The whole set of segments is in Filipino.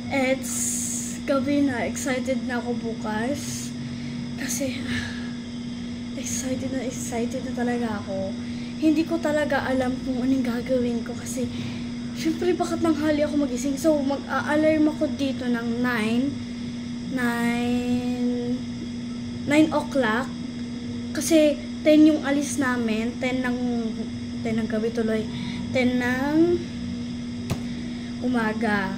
It's gabi na. Excited na ako bukas. Kasi, excited na talaga ako. Hindi ko talaga alam kung anong gagawin ko kasi, syempre, bakit nanghali ako magising? So, mag-a-alarm ako dito ng 9 o'clock. Kasi, 10 yung alis namin. 10 ng gabi tuloy. 10 ng umaga.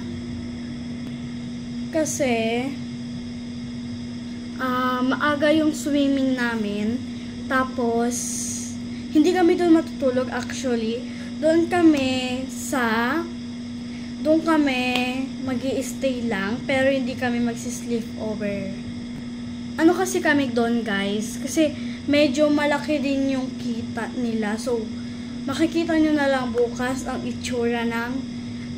Kasi, maaga yung swimming namin. Tapos, hindi kami doon matutulog actually. Doon kami magi-stay lang. Pero hindi kami magsi-sleep over. Ano kasi kami doon guys? Kasi, medyo malaki din yung kita nila. So, makikita nyo na lang bukas ang itsura ng...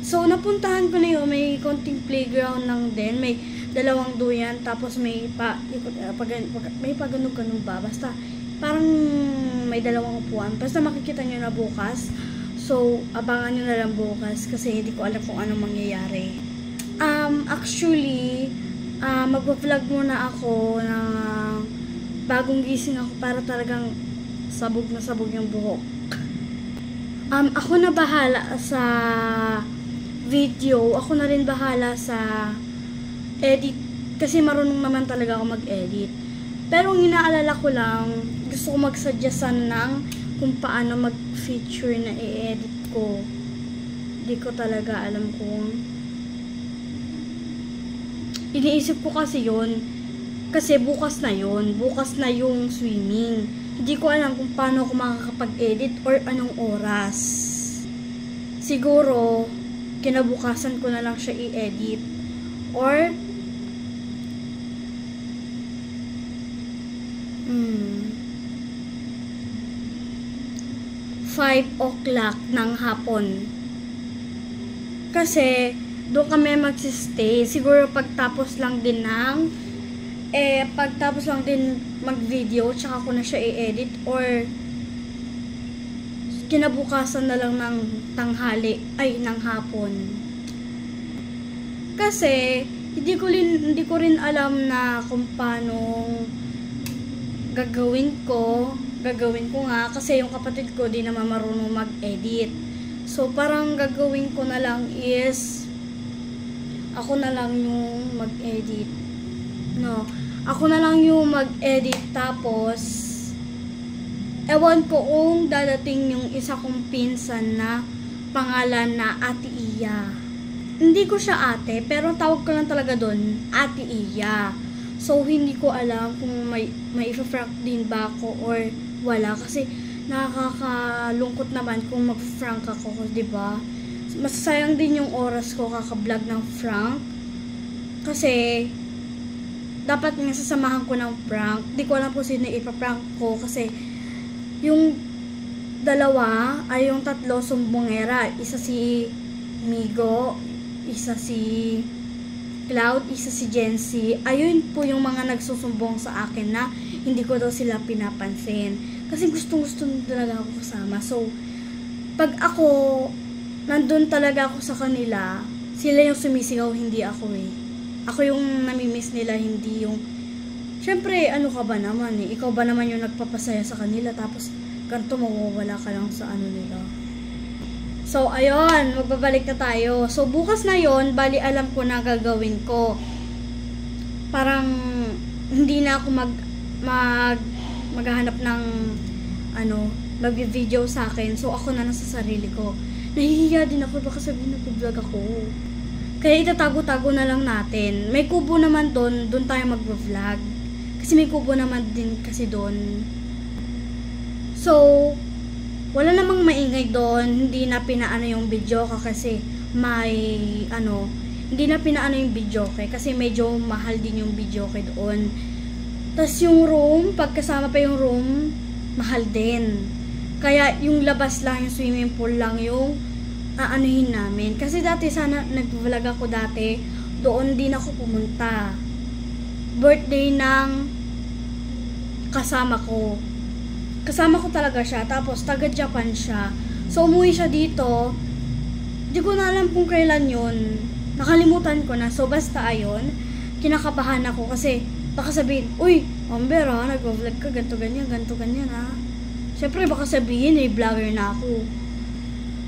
So, napuntahan ko na yun. May konting playground lang din. May dalawang duyan. Tapos may paganog-ganog ba. Basta, parang may dalawang upuan. Basta makikita nyo na bukas. So, abangan nyo na lang bukas. Kasi hindi ko alam kung anong mangyayari. Actually, mag-vlog muna ako na bagong gising ako para talagang sabog na sabog yung buhok. Ako na bahala sa video. Ako na rin bahala sa edit. Kasi marunong naman talaga ako mag-edit. Pero ang inaalala ko lang, gusto ko mag-suggest ng kung paano mag-feature na i-edit ko. Hindi ko talaga alam kung... Iniisip ko kasi yun. Kasi bukas na yun. Bukas na yung swimming. Hindi ko alam kung paano ako makakapag-edit or anong oras. Siguro, kinabukasan ko na lang siya i-edit. Or, 5 o'clock ng hapon. Kasi, doon kami magsistay. Siguro pagtapos lang din mag-video, tsaka ko na siya i-edit. Or, kinabukasan na lang ng tanghali, ng hapon. Kasi, hindi ko rin alam na kung paano gagawin ko nga kasi yung kapatid ko di naman marunong mag-edit. So, parang gagawin ko na lang is ako na lang yung mag-edit. No, ako na lang yung mag-edit tapos ewan ko kung dadating yung isa kong pinsan na pangalan na Ate Iya. Hindi ko siya ate, pero tawag ko lang talaga doon, Ate Iya. So, hindi ko alam kung may i-prank din ba ako or wala. Kasi, nakakalungkot naman kung mag-prank ako, diba? Masasayang din yung oras ko kaka-vlog ng prank. Kasi, dapat nga sasamahan ko ng prank. Di ko alam po sino ipaprank ko kasi yung yung tatlo sumbongera. Isa si Migo, isa si Cloud, isa si Jency. Ayun po yung mga nagsusumbong sa akin na hindi ko daw sila pinapansin. Kasi gustong-gusto talaga ako kasama. So, pag ako, nandun talaga ako sa kanila, sila yung sumisigaw, hindi ako eh. Ako yung namimiss nila, hindi yung... Siyempre, ano ka ba naman eh? Ikaw ba naman yung nagpapasaya sa kanila, tapos ganito mawawala ka lang sa ano nila. So, ayun, magbabalik na tayo. So, bukas na yon, bali alam ko na gagawin ko. Parang, hindi na ako maghahanap ng, mag-video sa akin. So, ako na nasa sarili ko. Nahihiya din ako, baka sabihin na vlog ako. Kaya itatago-tago na lang natin. May kubo naman doon tayo mag-vlog. Kasi may kubo naman din kasi doon. So, wala namang maingay doon, hindi na pinaano yung video ko kasi hindi na pinaano yung video ko kasi medyo mahal din yung video ko doon. Tapos yung room, pagkasama pa yung room, mahal din. Kaya yung labas lang, yung swimming pool lang yung aanuhin namin. Kasi dati sana nag-vlog ako dati, doon din ako pumunta. Birthday ng kasama ko. Kasama ko talaga siya, tapos taga Japan siya. So, umuwi siya dito. Di ko na alam kung kailan yun. nakalimutan ko na. So, basta ayun, kinakabahan ako kasi baka sabihin, uy, Amber ha, nag-vlog ka, ganto ganyan ha. Siyempre, baka sabihin, vlogger na ako.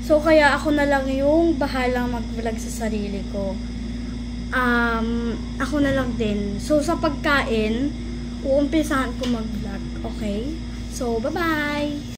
So, kaya ako na lang yung bahalang mag-vlog sa sarili ko. Ako na lang din. So, sa pagkain, uumpisahan ko mag-vlog. Okay? So, bye-bye!